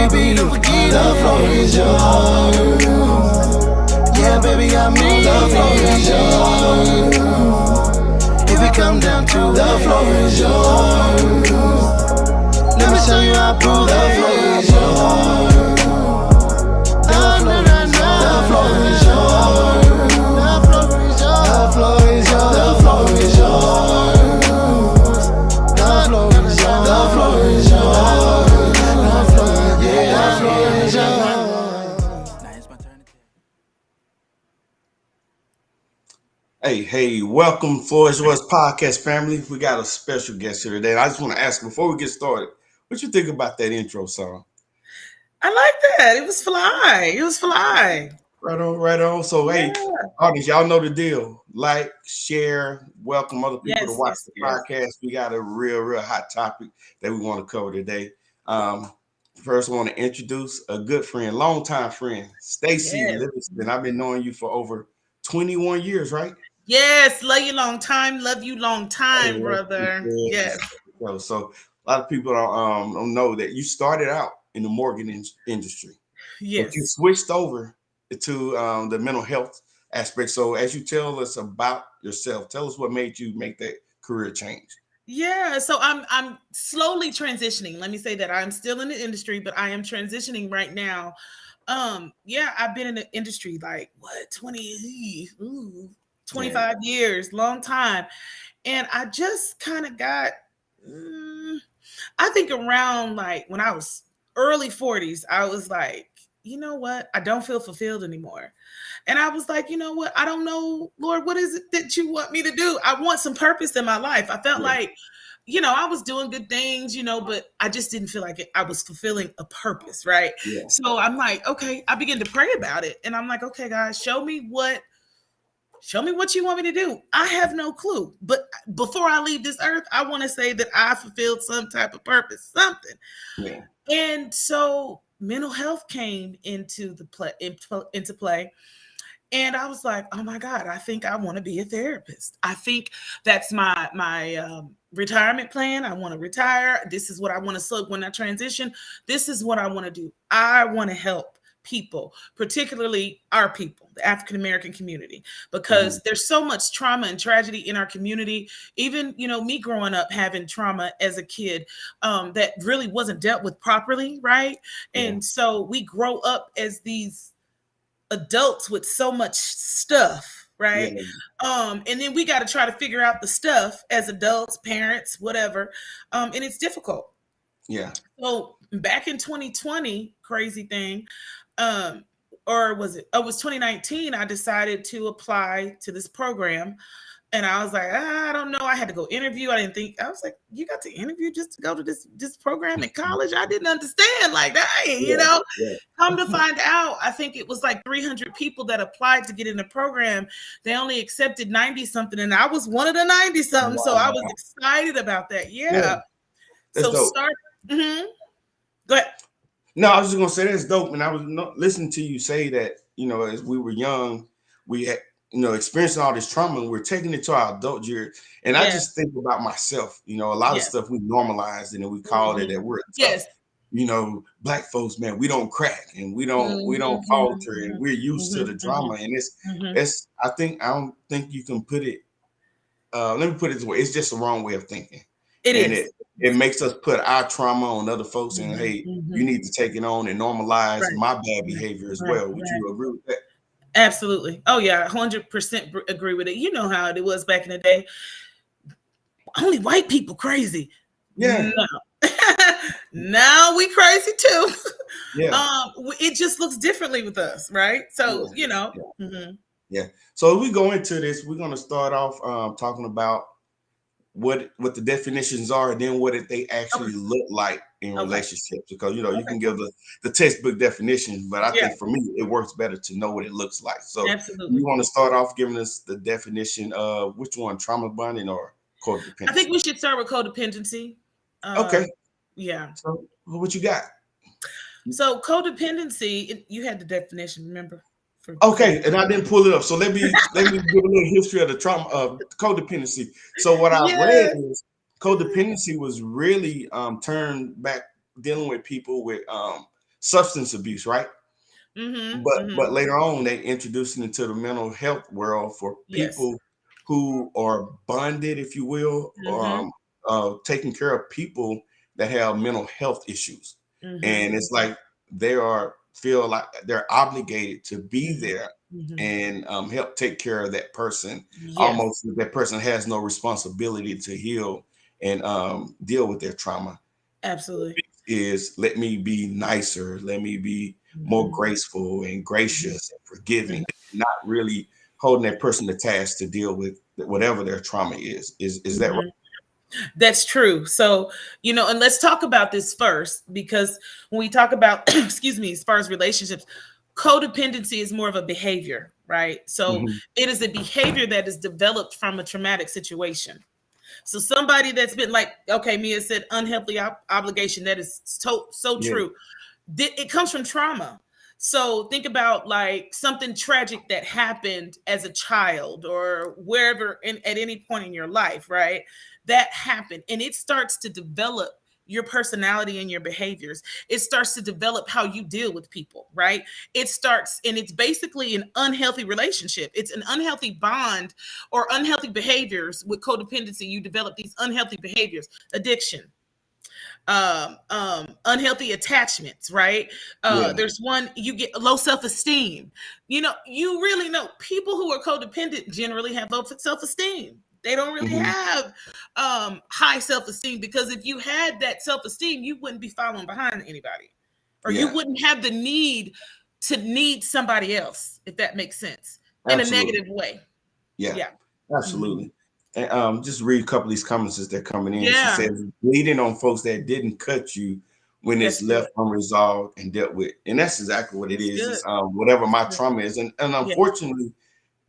baby, don't forget the floor is yours. Yeah, baby, I mean the floor is yours. If it come down to the floor is yours, let me show you how I prove the floor is yours. The floor is yours. The floor is yours. The floor is yours. The floor is yours. The floor is yours. The floor is yours. The floor, yeah, the floor is yours. Hey, welcome Floyd's Yours podcast family. We got a special guest here today. I just want to ask before we get started, what you think about that intro song? I like that. It was fly. It was fly. Right on, right on. So, hey, audience, y'all know the deal. Like, share, welcome other people to watch the podcast. We got a real hot topic that we want to cover today. First, I want to introduce a good friend, longtime friend, Stacey Livingston. I've been knowing you for over 21 years, right? Yes, love you long time, brother. Yes. So a lot of people don't know that you started out in the mortgage industry. Yes. But you switched over to the mental health aspect. So as you tell us about yourself, tell us what made you make that career change. Yeah, so I'm slowly transitioning. Let me say that I'm still in the industry, but I am transitioning right now. I've been in the industry like 25 years, long time. And I just kind of got, I think around like when I was early 40s, I was like, you know what? I don't feel fulfilled anymore. And I was like, you know what? I don't know, Lord, what is it that you want me to do? I want some purpose in my life. I felt like, I was doing good things, but I just didn't feel like I was fulfilling a purpose, right? Yeah. So I'm like, okay, I began to pray about it. And I'm like, okay, guys, show me what you want me to do. I have no clue. But before I leave this earth, I want to say that I fulfilled some type of purpose, something. Yeah. And so mental health came into play. And I was like, oh my God, I think I want to be a therapist. I think that's my retirement plan. I want to retire. This is what I want to when I transition. This is what I want to do. I want to help people, particularly our people, the African American community, because there's so much trauma and tragedy in our community. Even, me growing up having trauma as a kid that really wasn't dealt with properly, right? Yeah. And so we grow up as these adults with so much stuff, right? Yeah. And then we got to try to figure out the stuff as adults, parents, whatever. And it's difficult. Yeah. So back in 2020, crazy thing, or was it? Oh, it was 2019. I decided to apply to this program. And I was like, I don't know. I had to go interview. I was like, you got to interview just to go to this program in college? I didn't understand like that, Come to find out, I think it was like 300 people that applied to get in the program. They only accepted 90 something. And I was one of the 90 something. Wow. So I was excited about that. Yeah. So start. Mm-hmm. Go ahead. No, I was just going to say that's dope. And I was listening to you say that, as we were young, we had, experiencing all this trauma, and we're taking it to our adult year. And I just think about myself, a lot of stuff we normalized and then we called it that we're Black folks, man, we don't crack and we don't falter and we're used to the drama. And it's I don't think you can put it, let me put it this way. It's just the wrong way of thinking. It makes us put our trauma on other folks and hey, you need to take it on and normalize my bad behavior as well. Would you agree with that? Absolutely. Oh yeah, 100% agree with it. You know how it was back in the day. Only white people crazy. Yeah. No. Now we crazy too. Yeah. It just looks differently with us, right? So Yeah. Yeah. So as we go into this, we're going to start off talking about what the definitions are, and then what they actually look like in relationships. Because you can give the textbook definition, but I think for me it works better to know what it looks like. So you want to start off giving us the definition of which one, trauma bonding or codependency? I think we should start with codependency. Okay. Yeah. So what you got? So codependency, you had the definition, remember? Okay, and I didn't pull it up. So let me give a little history of the trauma of codependency. So what I read is codependency was really turned back dealing with people with substance abuse, right? But Mm-hmm. later on, they introduced it into the mental health world for Yes. people who are bonded, if you will, Mm-hmm. taking care of people that have mental health issues, Mm-hmm. and it's like they are feel like they're obligated to be Mm-hmm. there Mm-hmm. and help take care of that person. Yes, Almost that person has no responsibility to heal and deal with their trauma. absolutely. Is let me be nicer, let me be more Mm-hmm. graceful and Mm-hmm. gracious and forgiving, not really holding that person to task to deal with whatever their trauma is. Is that right? Mm-hmm. That's true. So, and let's talk about this first, because when we talk about, excuse me, as far as relationships, codependency is more of a behavior, right? So Mhm. it is a behavior that is developed from a traumatic situation. So somebody that's been like, okay, Mia said unhealthy obligation. That is so Yeah. true. It comes from trauma. So think about like something tragic that happened as a child or wherever at any point in your life, right? That happened and it starts to develop your personality and your behaviors. It starts to develop how you deal with people, right? It starts, and it's basically an unhealthy relationship. It's an unhealthy bond or unhealthy behaviors with codependency. You develop these unhealthy behaviors, addiction, unhealthy attachments, right? Yeah. There's one, you get low self-esteem. You really know people who are codependent generally have low self-esteem. They don't really Hmm. have high self-esteem, because if you had that self-esteem, you wouldn't be following behind anybody, or you Yeah. wouldn't have the need to need somebody else, if that makes sense, in a Absolutely. negative way. Yeah. Yeah. Hmm. Absolutely. And just read a couple of these comments as they're coming in. She Yeah. says, bleeding on folks that didn't cut you when it's That's good. left unresolved and dealt with. And that's exactly what it That's is. good. It's whatever That's my good. trauma is. And Yeah. unfortunately,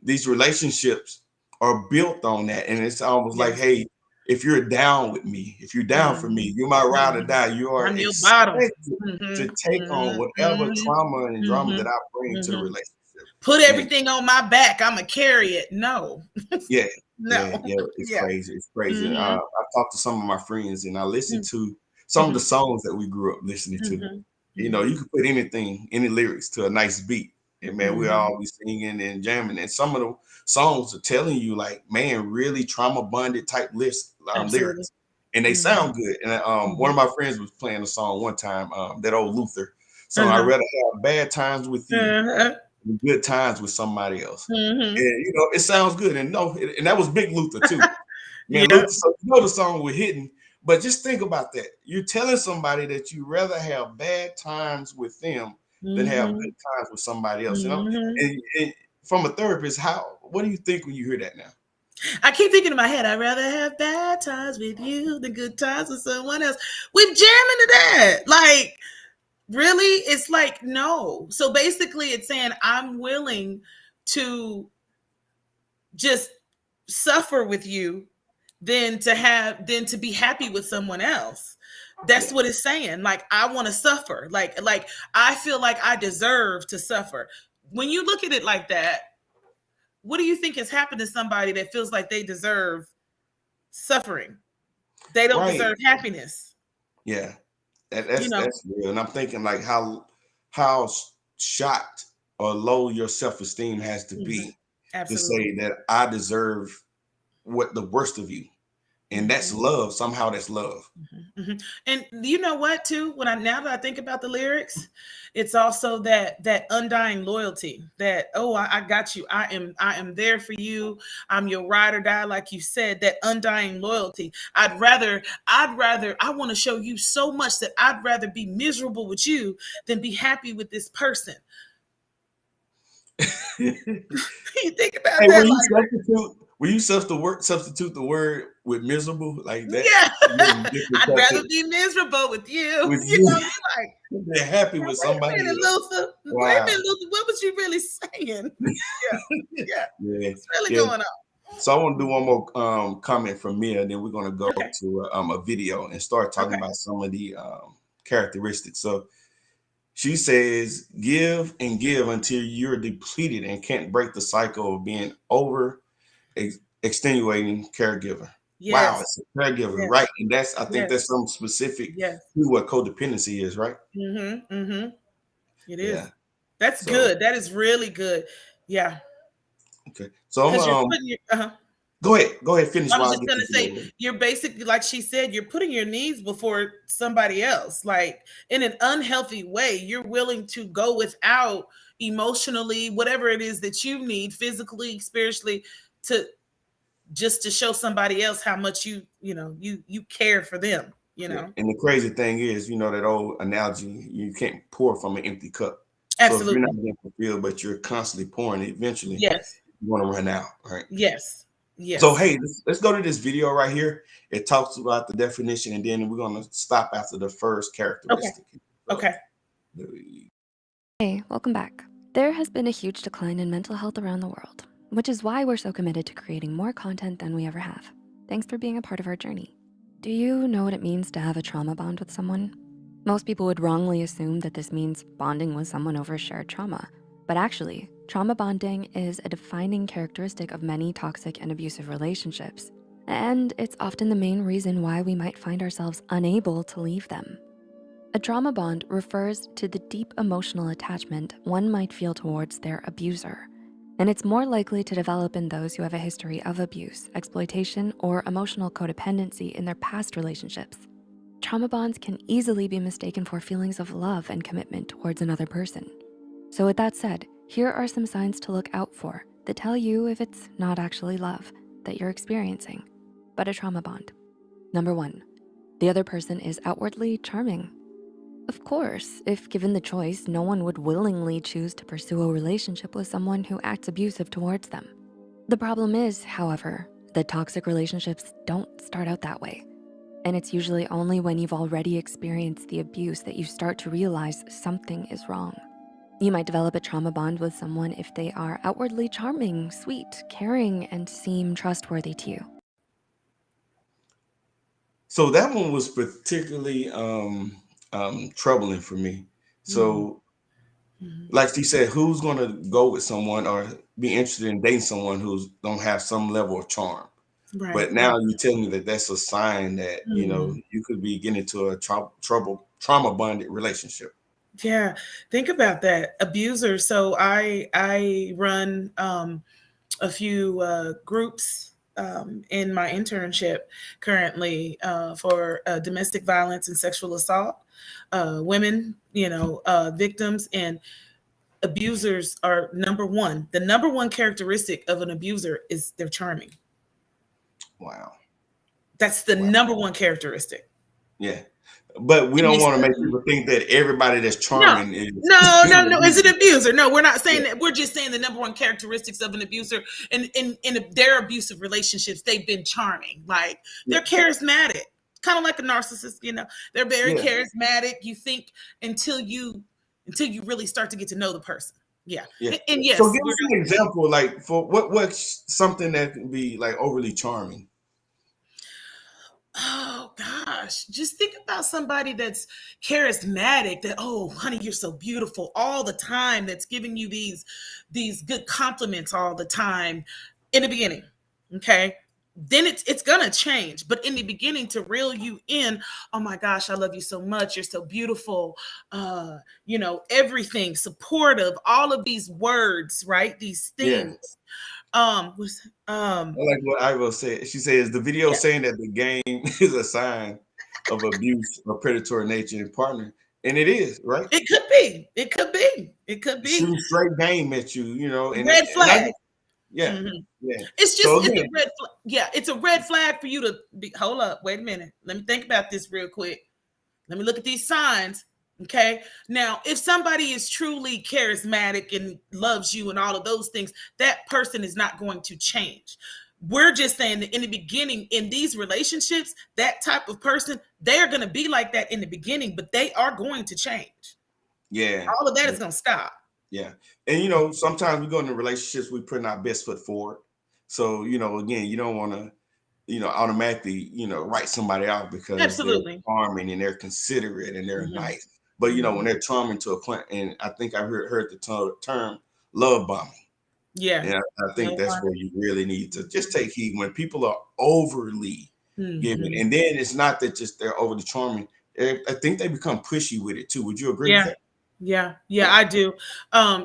these relationships are built on that. And it's almost like, Yes. hey, if you're down with me, if you're down for Mhm. me, you're my ride or Mhm. die. You are On your bottom. expected to Mhm. take on Mhm. whatever Mhm. trauma and drama that Mhm. I bring to the Mhm. relationship. Put And everything on my back. I'ma carry it. No. yeah, No. yeah, it's Yeah. crazy. It's crazy. Mhm. I talked to some of my friends and I listened Mhm. to some of the songs that we grew up listening to. Mhm. You know, Mhm. you could put anything, any lyrics to a nice beat, and man, we Mhm. all be singing and jamming. And some of the songs are telling you, like, man, really trauma bonded type Absolutely. lyrics, and they Mhm. sound good. And one Mhm. of my friends was playing a song one time, that old Luther song. I'd Uh-huh. rather have bad times with you Uh-huh. than good times with somebody else. Mhm. And it sounds good. And no, and that was Big Luther too. Man, Yeah. Luther, so the song we're hitting, but just think about that. You're telling somebody that you rather have bad times with them than have good Mhm. times with somebody else. Mhm. And from a therapist, what do you think when you hear that now? I keep thinking in my head, I'd rather have bad times with you than good times with someone else. We jamming to that. Like, really? It's like, no. So basically, it's saying I'm willing to just suffer with you than to be happy with someone else. That's Yeah, what it's saying. Like, I want to suffer. Like I feel like I deserve to suffer. When you look at it like that, what do you think has happened to somebody that feels like they deserve suffering? They don't right. deserve happiness. Yeah, You know, that's real. And I'm thinking like how shocked or low your self esteem has to mhm, be to absolutely. say that I deserve what the worst of you, and that's Mhm. love. Somehow that's love. Mhm. And you know what, too? When I now that I think about the lyrics, it's also that undying loyalty. That, oh, I got you. I am there for you. I'm your ride or die, like you said. That undying loyalty. I want to show you so much that I'd rather be miserable with you than be happy with this person. You think about Hey, that, will you substitute the word with miserable like that? yeah. Maybe different I'd rather context be miserable with you. with You you. know, you're like, They're happy with wait a somebody minute, else. Luther. Wait a Wow. minute, Luther. What was you really saying? Yeah, yeah. Yeah, What's really yeah. going on? So I want to do one more comment from Mia, and then we're gonna go Okay. to a video and start talking Okay. about some of the characteristics. So she says, "Give and give until you're depleted and can't break the cycle of being over extenuating caregiver." Wow, Yes. it's a caregiver, Yes. right? And I think Yes. that's something specific Yes. to what codependency is, right? Mm-hmm. Mm-hmm. It is. Yeah. That's So, good. That is really good. Yeah. okay. So I'm Because you're putting your go ahead, finish I was while I just get gonna this say, video. you're basically, like she said, you're putting your needs before somebody else, like in an unhealthy way. You're willing to go without emotionally, whatever it is that you need, physically, spiritually, to just to show somebody else how much you care for them. Yeah. And the crazy thing is, that old analogy, you can't pour from an empty cup. So if you're not Absolutely. getting fulfilled, but you're constantly pouring, eventually Yes. you're going to run out, right? Yes. So, Yes. hey, let's go to this video right here. It talks about the definition, and then we're going to stop after the first Okay. characteristic. So, Okay. Hey, welcome back. There has been a huge decline in mental health around the world, which is why we're so committed to creating more content than we ever have. Thanks for being a part of our journey. Do you know what it means to have a trauma bond with someone? Most people would wrongly assume that this means bonding with someone over shared trauma. But actually, trauma bonding is a defining characteristic of many toxic and abusive relationships. And it's often the main reason why we might find ourselves unable to leave them. A trauma bond refers to the deep emotional attachment one might feel towards their abuser, and it's more likely to develop in those who have a history of abuse, exploitation, or emotional codependency in their past relationships. Trauma bonds can easily be mistaken for feelings of love and commitment towards another person. So with that said, here are some signs to look out for that tell you if it's not actually love that you're experiencing, but a trauma bond. Number 1, the other person is outwardly charming. Of course, if given the choice, no one would willingly choose to pursue a relationship with someone who acts abusive towards them. The problem is, however, that toxic relationships don't start out that way. And it's usually only when you've already experienced the abuse that you start to realize something is wrong. You might develop a trauma bond with someone if they are outwardly charming, sweet, caring, and seem trustworthy to you. So that one was particularly troubling for me. So, Mhm. like she said, who's going to go with someone or be interested in dating someone who's don't have some level of charm? Right. But now you tell me that that's a sign that Mhm. you could be getting into a trauma bonded relationship. Yeah, think about that. Abuser. So I run a few groups in my internship currently for domestic violence and sexual assault, women, victims, and abusers are number one. The number one characteristic of an abuser is they're charming. Wow. That's the Wow. number one characteristic. Yeah. But we It don't makes want to make them people think that everybody that's no, charming is no, is no, an no. Is an abuser. abuser? No, we're not saying Yeah. that. We're just saying the number one characteristics of an abuser in their abusive relationships, they've been charming. Like Yeah. they're charismatic, kind of like a narcissist. They're very Yeah. charismatic. You think until you really start to get to know the person. Yeah, Yeah. and So yes, give we're us an example, like for what's something that can be like overly charming. Oh gosh, just think about somebody that's charismatic, that, oh honey, you're so beautiful all the time, that's giving you these good compliments all the time in the beginning. Okay? Then it's gonna change. But in the beginning, to reel you in, oh my gosh, I love you so much, you're so beautiful, everything, supportive, all of these words, right? These Yeah. things. Was I like what Ivo said. She says the video Yeah, saying that the game is a sign of abuse or predatory nature in partner. And it is, right? it could be. It could be. It could be. Shooting straight game at you, Red and I flag. yeah, Mhm. yeah. So It's a again, red flag. Yeah, it's a red flag for you to be. Hold up, wait a minute. Let me think about this real quick. Let me look at these signs. Okay. Now, if somebody is truly charismatic and loves you and all of those things, that person is not going to change. We're just saying that in the beginning, in these relationships, that type of person, they're going to be like that in the beginning, but they are going to change. yeah. All of that is going to stop. Yeah. And sometimes we go into relationships, we putting our best foot forward. So, again, you don't want to, automatically, write somebody out because they're Absolutely. charming and they're considerate and they're Mhm. nice. But when Mhm. they're charming to a point, and I think I heard the term love bombing. Yeah. And I think No that's where bonding. you really need to just take heed when people are overly giving. Mhm. And then it's not that just they're overly charming. I think they become pushy with it too. Would you agree with Yeah. that? Yeah. Yeah. Yeah, I do.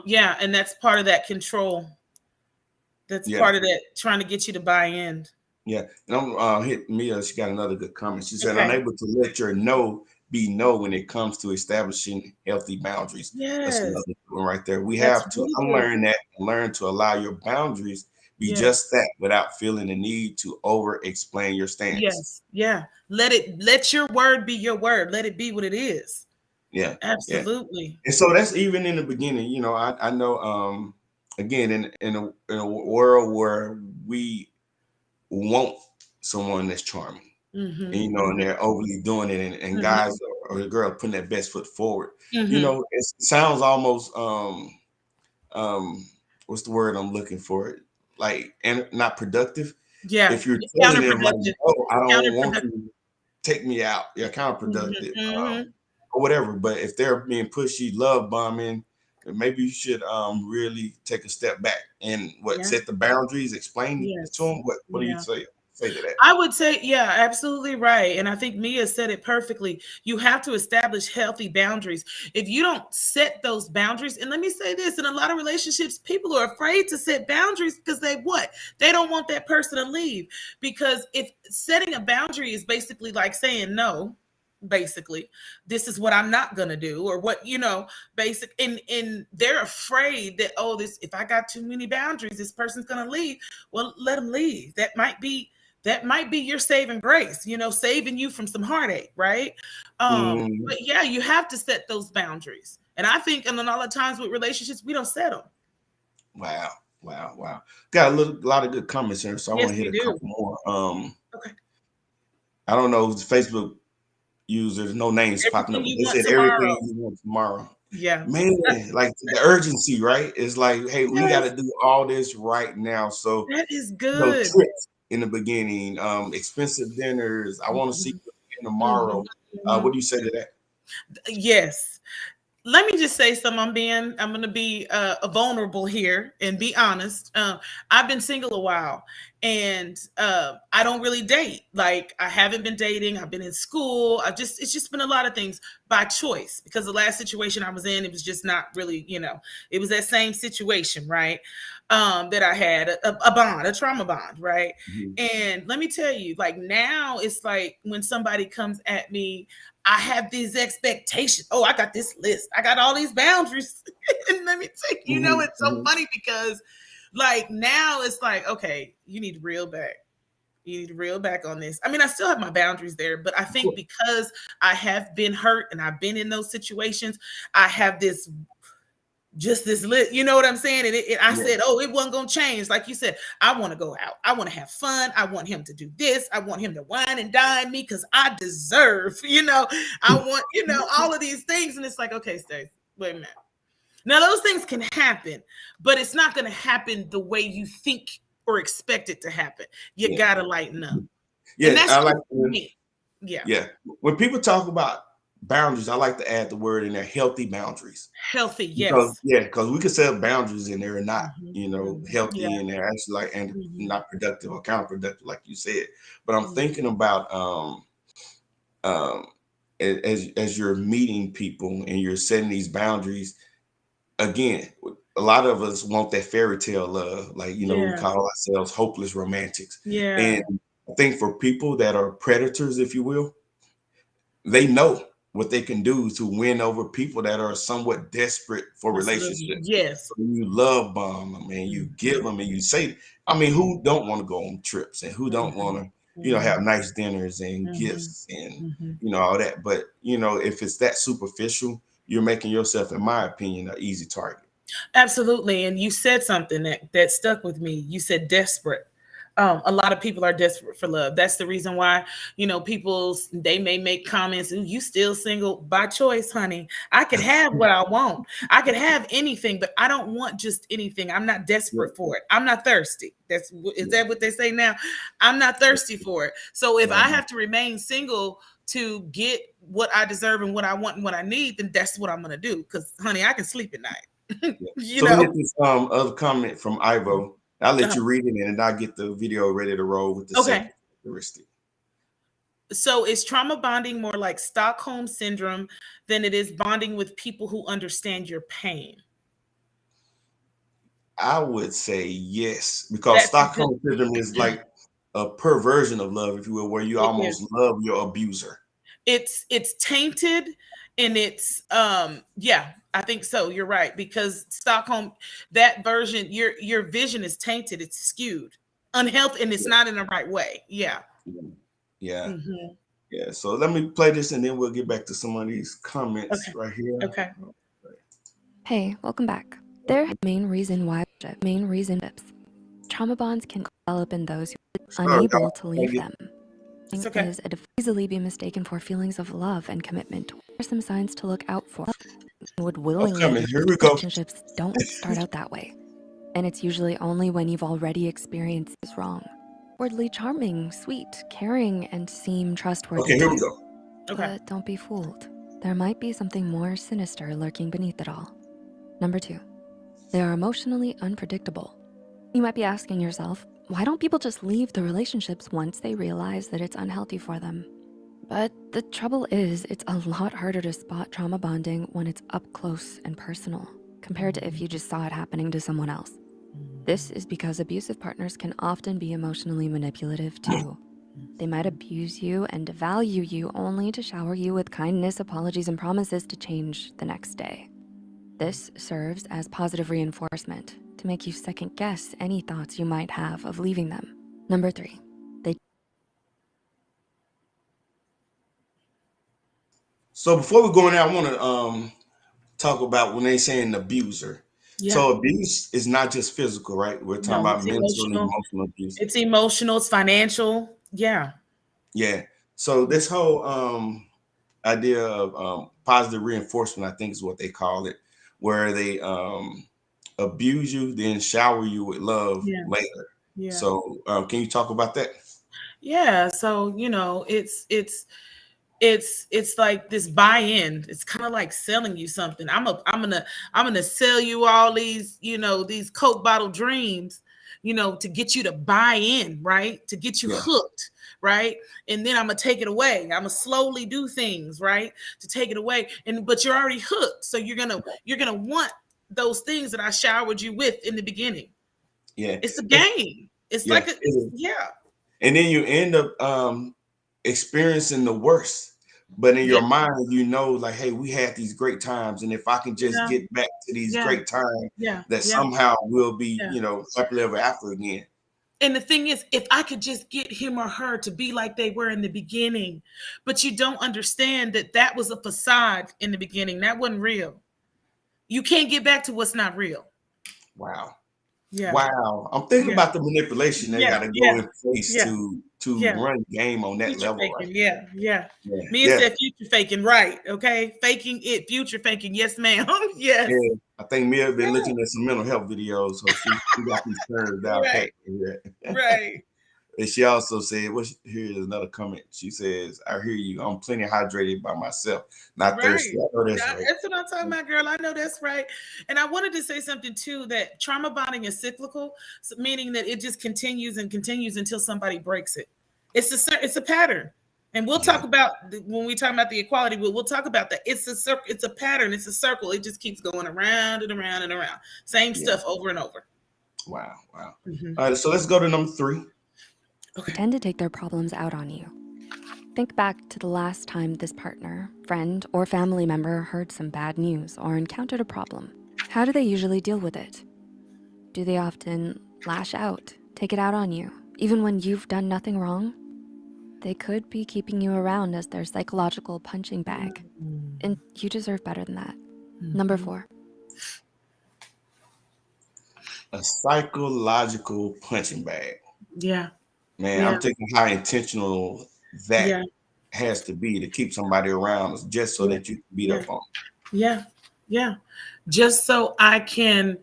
Yeah, and that's part of that control. That's Yeah. part of that trying to get you to buy in. Yeah. And I'm hit Mia, she got another good comment. She said, Okay. unable to let your no be no when it comes to establishing healthy boundaries. That's Yes. another one right there. We That's have to really good. unlearn that and learn to allow your boundaries be Yes. just that without feeling the need to over explain your stance. Yes. Yeah. Let your word be your word. Let it be what it is. Yeah. Yeah. Absolutely. And so that's even in the beginning, I know again in a world where we want someone that's charming. And, Mhm. and Mhm. they're overly doing it, and Mhm. guys or the girl putting their best foot forward. Mhm. It sounds almost what's the word I'm looking for? Like, and not productive. Yeah. If you're telling them like, Counterproductive. oh, I don't want Counterproductive. you to take me out, yeah, Mhm. counterproductive, Mhm. or whatever. But if they're being pushy, love bombing, maybe you should really take a step back and Yeah. set the boundaries, explain to Yes. them. What do you Yeah. say to that? I would say, yeah, absolutely right. And I think Mia said it perfectly. You have to establish healthy boundaries. If you don't set those boundaries, and let me say this, in a lot of relationships, people are afraid to set boundaries because they what? They don't want that person to leave. Because if setting a boundary is basically like saying no, basically, this is what I'm not gonna do, or what, basic and they're afraid that, oh, this if I got too many boundaries, this person's gonna leave. Well, let them leave. That might be your saving grace, saving you from some heartache, right? Mm, But yeah, you have to set those boundaries. And I think, and a lot of times with relationships, we don't set them. wow, wow, wow. Got lot of good comments here, so I want Yes, to hit we a do. couple more. Okay. I don't know if it's Facebook users, no names popping up, Everything but you they want said everything tomorrow. you want tomorrow. Yeah. Man, like the urgency, right? It's like, hey, we got Yes, to do all this right now. So, that is good. trips in the beginning, expensive dinners. I want to see Mhm, you again tomorrow. mhm, mhm. What do you say to that? Yes. Let me just say something. I'm going to be vulnerable here and be honest. I've been single a while, and I don't really date. Like, I haven't been dating. I've been in school. It's just been a lot of things by choice, because the last situation I was in, it was just not really, it was that same situation, right? That I had a trauma bond, right? Mhm. And let me tell you, like, now it's like when somebody comes at me, I have these expectations. Oh, I got this list. I got all these boundaries. And let me take, Mhm, it's so mhm. funny because like now it's like, okay, you need to reel back. You need to reel back on this. I mean, I still have my boundaries there, but I think because I have been hurt and I've been in those situations, I have this list, you know what I'm saying? And I Yeah. said, oh, it wasn't gonna change. Like you said, I want to go out. I want to have fun. I want him to do this. I want him to wine and dine me because I deserve, I want, all of these things. And it's like, okay, Stacey, wait a minute. Now those things can happen, but it's not gonna happen the way you think or expect it to happen. You Yeah. gotta lighten up. And Yeah. that's I like just me. Yeah. yeah. When people talk about boundaries, I like to add the word in there, healthy boundaries. Healthy, Because yes. because we can set boundaries and they're not, Mhm, mhm. Yeah. healthy, and they're actually like and Mhm, not productive or counterproductive, like you said. But I'm mhm. thinking about um as you're meeting people and you're setting these boundaries, again, a lot of us want that fairy tale love, like we Yeah. call ourselves hopeless romantics. Yeah. And I think for people that are predators, if you will, they know what they can do to win over people that are somewhat desperate for Absolutely. relationships. Yes. So you love bomb them and you give Mhm, them and you say, I mean, who don't want to go on trips and who don't want mhm, to, have mhm, nice dinners and mhm, gifts and, mhm. all that. But, if it's that superficial, you're making yourself, in my opinion, an easy target. Absolutely. And you said something that stuck with me. You said desperate. A lot of people are desperate for love. That's the reason why, people, they may make comments, "Ooh, you still single by choice, honey. I could have what I want. I could have anything, but I don't want just anything. I'm not Yeah, desperate for it. I'm not thirsty." Is yeah, that what they say now? I'm not thirsty for it. So if I right. have to remain single to get what I deserve and what I want and what I need, then that's what I'm gonna do. Because honey, I can sleep at night. You So let me know? get this other comment from Ivo. I'll let you read it and I'll get the video ready to roll with the second Okay. characteristic. So is trauma bonding more like Stockholm syndrome than it is bonding with people who understand your pain? I would say yes, because That's a good. Stockholm syndrome is like a perversion of love, if you will, where you It almost is. love your abuser. It's tainted, and it's yeah, I think so. You're right, because Stockholm, that version, your vision is tainted, it's skewed, unhealthy, and it's Yeah. not in the right way. Yeah. Yeah. Hmm. Yeah. So let me play this and then we'll get back to some of these comments Okay. right here. Okay. Hey, welcome back. Their main reason trauma bonds can develop in those who are Sorry, unable y'all. to leave them. It's okay. Is it easily be mistaken for feelings of love and commitment. What are some signs to look out for? Would willingly coming. Here we go. relationships don't start out that way. And it's usually only when you've already experienced this wrong. Outwardly charming, sweet, caring, and seem trustworthy. Okay, here we go. Okay. But don't be fooled. There might be something more sinister lurking beneath it all. Number 2, they are emotionally unpredictable. You might be asking yourself, why don't people just leave the relationships once they realize that it's unhealthy for them? But the trouble is, it's a lot harder to spot trauma bonding when it's up close and personal, compared to if you just saw it happening to someone else. This is because abusive partners can often be emotionally manipulative too. They might abuse you and devalue you only to shower you with kindness, apologies, and promises to change the next day. This serves as positive reinforcement to make you second guess any thoughts you might have of leaving them. Number 3, So before we go in there, I want to talk about when they saying abuser. Yeah. So abuse is not just physical, right? We're talking No, about it's mental and emotional. emotional abuse. It's emotional. It's financial. Yeah. Yeah. So this whole idea of positive reinforcement, I think is what they call it, where they abuse you, then shower you with love Yeah. later. Yeah. So can you talk about that? Yeah. So, it's like this buy-in. It's kind of like selling you something. I'm gonna sell you all these, these Coke bottle dreams, to get you to buy in, right? To get you Yeah. hooked, right? And then I'm gonna take it away. I'm gonna slowly do things, right? To take it away. But you're already hooked. So you're gonna want those things that I showered you with in the beginning. Yeah. It's a game. It's Yeah. like yeah. And then you end up experiencing the worst. But in Yeah. your mind, you know, like, hey, we had these great times. And if I can just Yeah. get back to these Yeah. great times, Yeah. that Yeah. somehow we'll be, Yeah. happily ever after again. And the thing is, if I could just get him or her to be like they were in the beginning, but you don't understand that that was a facade in the beginning. That wasn't real. You can't get back to what's not real. Wow. Yeah. Wow. I'm thinking Yeah. about the manipulation that Yeah. got to go Yeah. in place Yeah. to Yeah. run game on that Future level, right? faking. Yeah. Yeah. Yeah. Me Yeah. said future faking. Right. Okay. Faking it. Future faking. Yes, ma'am. Yes. Yeah. I think Mia have been Yeah. looking at some mental health videos, so she got these curves down pat. Right. Yeah. Right. And she also said, here's another comment. She says, I hear you. I'm plenty hydrated by myself, not thirsty. Right. I know that's right. That's what I'm talking about, girl. I know that's right. And I wanted to say something too, that trauma bonding is cyclical, meaning that it just continues and continues until somebody breaks it. It's a pattern. And we'll talk about when we talk about the equality, we'll talk about that. It's a circle, it's a pattern, it's a circle. It just keeps going around and around and around. Same stuff over and over. Wow. Wow. Mm-hmm. All right, so let's go to number 3. They tend to take their problems out on you. Think back to the last time this partner, friend, or family member heard some bad news or encountered a problem. How do they usually deal with it? Do they often lash out, take it out on you, even when you've done nothing wrong? They could be keeping you around as their psychological punching bag, and you deserve better than that. Number 4, A psychological punching bag. Yeah. Man, Yeah. I'm thinking how intentional that Yeah. has to be to keep somebody around just so that you can beat up on. Yeah. Yeah. Just so I can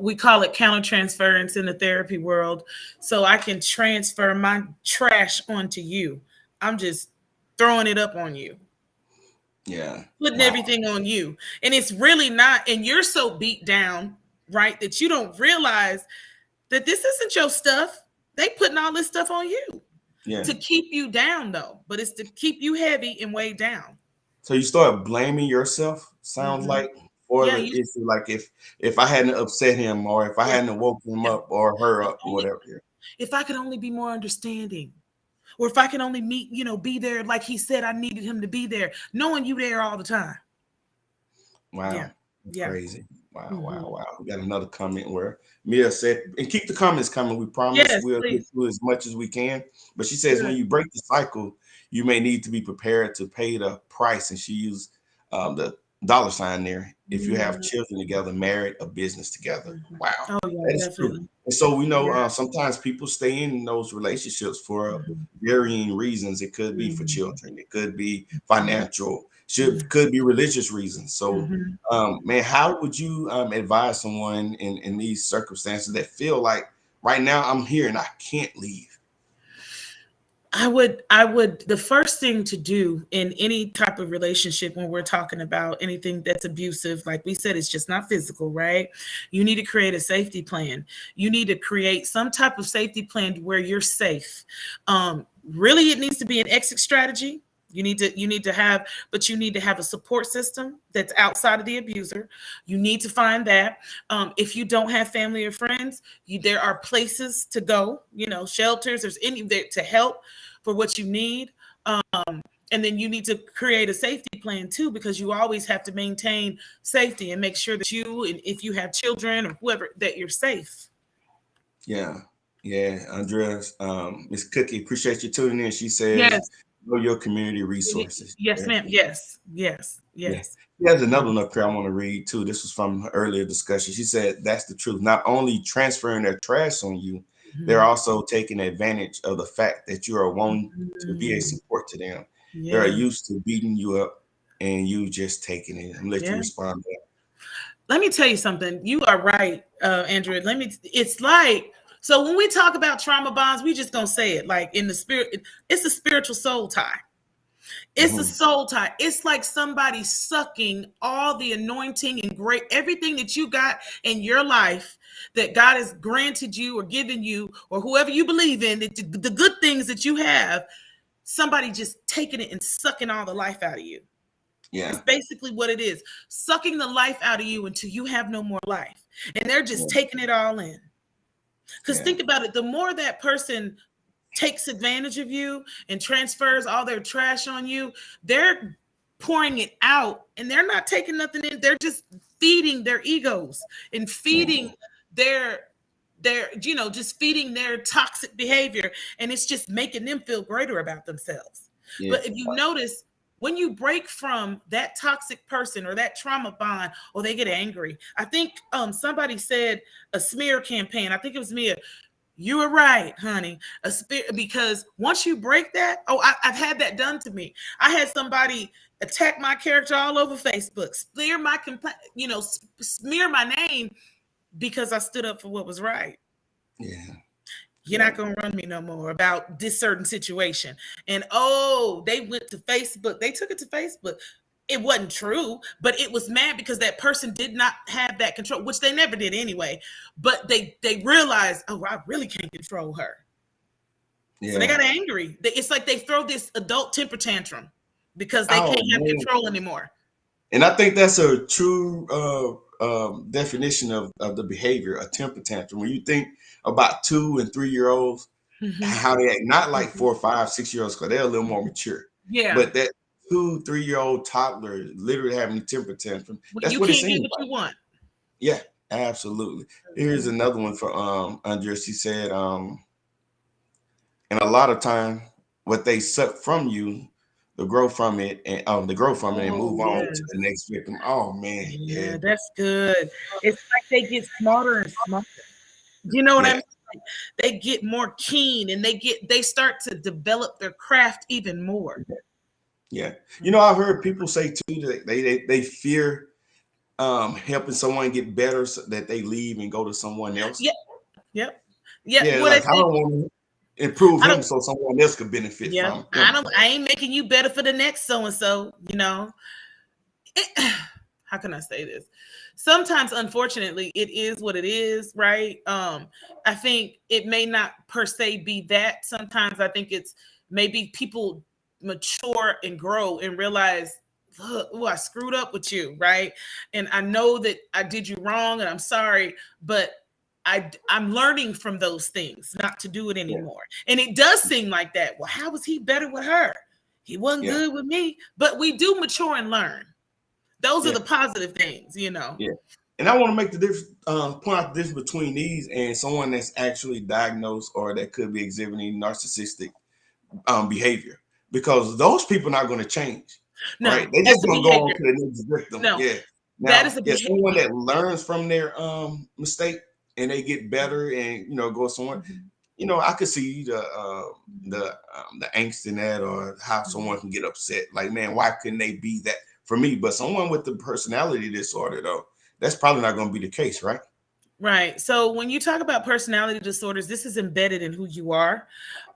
we call it countertransference in the therapy world. So I can transfer my trash onto you. I'm just throwing it up on you. Yeah. Putting Wow. everything on you. And it's really not, and you're so beat down, right, that you don't realize that this isn't your stuff. They putting all this stuff on you to keep you down, though. But it's to keep you heavy and weighed down. So you start blaming yourself, sounds like, for Yeah, the issue. Like if I hadn't upset him, or if I hadn't woken him up or her up, or whatever. If I could only be more understanding, or if I could only be there like he said I needed him to be there, knowing you there all the time. Wow. Yeah. Crazy. Wow, wow. We got another comment where Mia said, and keep the comments coming. We promise we'll get through as much as we can. But she says, when you break the cycle, you may need to be prepared to pay the price. And she used the $sign there. If you have children together, married, a business together. Wow. Oh, yeah, that is definitely. true. And so we know sometimes people stay in those relationships for varying reasons. It could be for children. It could be financial. Could be religious reasons. So, man, how would you advise someone in these circumstances that feel like right now I'm here and I can't leave? I would, the first thing to do in any type of relationship when we're talking about anything that's abusive, like we said, it's just not physical, right? You need to create a safety plan. You need to create some type of safety plan where you're safe. Really, it needs to be an exit strategy. You need to have a support system that's outside of the abuser. You need to find that. If you don't have family or friends, there are places to go, shelters, there's any there to help for what you need. And then you need to create a safety plan too, because you always have to maintain safety and make sure that you, and if you have children or whoever, that you're safe. Yeah. Andreas, Miss Cookie, appreciate you tuning in. She says, know your community resources. Yes, ma'am. Yes. There's another one up here I want to read too. This was from earlier discussion. She said, that's the truth. Not only transferring their trash on you, they're also taking advantage of the fact that you are wanting to be a support to them. They're used to beating you up and you just taking it. I'm gonna let you respond to that. Let me tell you something. You are right, Andrew. It's like, so when we talk about trauma bonds, we just don't say it like in the spirit. It's a spiritual soul tie. It's a soul tie. It's like somebody sucking all the anointing and great everything that you got in your life that God has granted you or given you, or whoever you believe in, the good things that you have, somebody just taking it and sucking all the life out of you. Yeah. It's basically what it is. Sucking the life out of you until you have no more life. And they're just taking it all in. Because think about it, the more that person takes advantage of you and transfers all their trash on you, they're pouring it out and they're not taking nothing in. They're just feeding their egos and feeding their just feeding their toxic behavior, and it's just making them feel greater about themselves. But if you notice, when you break from that toxic person or that trauma bond, or they get angry. I think somebody said a smear campaign. I think it was Mia. You were right, honey. Because once you break that, I've had that done to me. I had somebody attack my character all over Facebook, smear my name because I stood up for what was right. Yeah. You're not going to run me no more about this certain situation. And they went to Facebook. They took it to Facebook. It wasn't true, but it was mad because that person did not have that control, which they never did anyway. But they realized, I really can't control her. So they got angry. It's like they throw this adult temper tantrum because they can't have control anymore. And I think that's a true definition of the behavior, a temper tantrum. When you think about 2 and 3 year olds, how they act, not like 4, 5, 6 year olds, because they're a little more mature. Yeah. But that 2, 3 year old toddler literally having a temper tantrum. That's what it seems like. You can't get what you want. Yeah, absolutely. Here's another one for Andrea. She said, and a lot of time what they suck from you, they grow from it and move on to the next victim. Oh man. Yeah, that's good. It's like they get smarter and smarter. Do you know what I mean? Like they get more keen and they start to develop their craft even more. Yeah. I've heard people say too that they fear helping someone get better, so that they leave and go to someone else. Yep. Yeah, like, I don't want to. improve I him don't. so someone else could benefit Yeah, from him. I ain't making you better for the next so and so. You know, how can I say this? Sometimes, unfortunately, it is what it is, right? I think it may not per se be that. Sometimes I think it's maybe people mature and grow and realize, look, oh, I screwed up with you, right? And I know that I did you wrong, and I'm sorry, but I'm learning from those things not to do it Yeah. anymore. And it does seem like that. Well, how was he better with her? He wasn't Yeah. good with me, but we do mature and learn. Those are Yeah. the positive things, you know. Yeah. And I want to make the difference, point out the difference between these and someone that's actually diagnosed or that could be exhibiting narcissistic behavior, because those people are not going to change, No, right? They that's just a going to go on behavior. to the next victim. No, Yeah. that Now, is a yeah, behavior. someone that learns from their mistake and they get better and go somewhere. I could see the angst in that, or how someone can get upset. Like, man, why couldn't they be that for me? But someone with the personality disorder, though, that's probably not going to be the case, right? Right. So when you talk about personality disorders, this is embedded in who you are.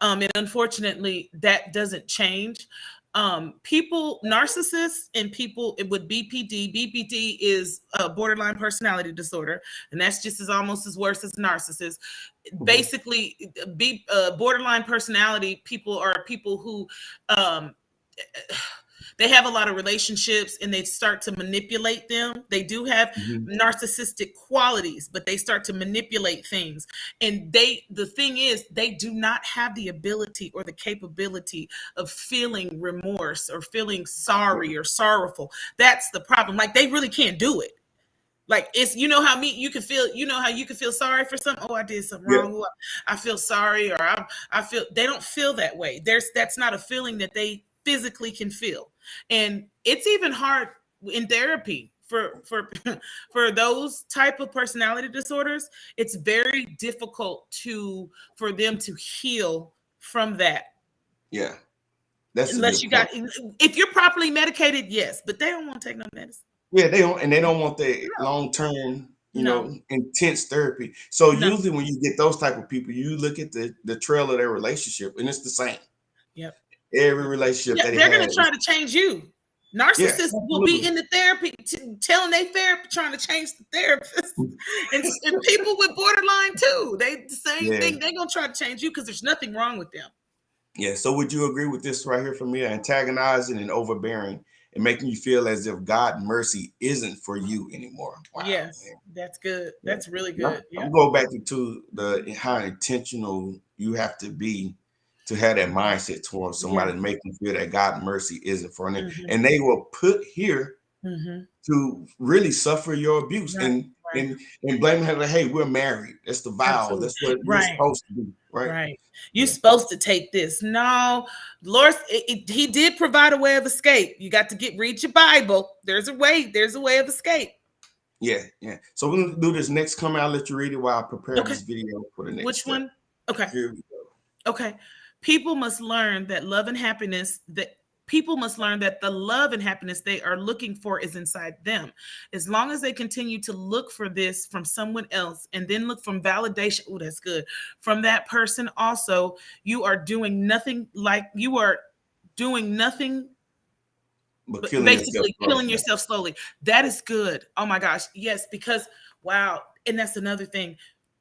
And unfortunately, that doesn't change. People, narcissists and people with BPD is a borderline personality disorder, and that's just as almost as worse as narcissist. Basically, borderline personality people are people who they have a lot of relationships and they start to manipulate them. They do have narcissistic qualities, but they start to manipulate things. And the thing is, they do not have the ability or the capability of feeling remorse or feeling sorry or sorrowful. That's the problem. Like, they really can't do it. Like, it's, how you can feel, how you can feel sorry for something. Oh, I did something Yeah. wrong. Oh, I feel sorry, or I feel. They don't feel that way. That's not a feeling that they physically can feel. And it's even hard in therapy for for those type of personality disorders. It's very difficult for them to heal from that. Yeah, that's a Unless good you point. if you're properly medicated, yes, but they don't want to take no medicine. Yeah, they don't want the long term, No. intense therapy. So No. usually when you get those type of people, you look at the trail of their relationship, and it's the same. Yep. Every relationship that they They're going had. to try to change you. Yes, Narcissists will be absolutely. in the therapy, telling their therapist, trying to change the therapist. and people with borderline too. They the same Yeah. thing. They're going to try to change you because there's nothing wrong with them. Yeah. So would you agree with this right here from me? Antagonizing and overbearing and making you feel as if God mercy isn't for you anymore. Wow. Yes, Man. that's good. Yeah. That's really good. Yeah. I'm going back to the how intentional you have to be to have that mindset towards somebody to make them feel that God mercy isn't for them. And they will put here to really suffer your abuse and blame her like, hey, we're married. That's the vow. Absolutely. That's what you're supposed to do. Right. Right. You're supposed to take this. No, Lord, he did provide a way of escape. You got to read your Bible. There's a way of escape. Yeah, yeah. So we're gonna do this next comment. I'll let you read it while I prepare this video for the next Which step. one? Okay. Here we go. Okay. People must learn that the love and happiness they are looking for is inside them. As long as they continue to look for this from someone else and then look from validation, oh, that's good, from that person also, you are doing nothing but basically killing yourself slowly. That is good. Oh my gosh. Yes, because wow. And that's another thing.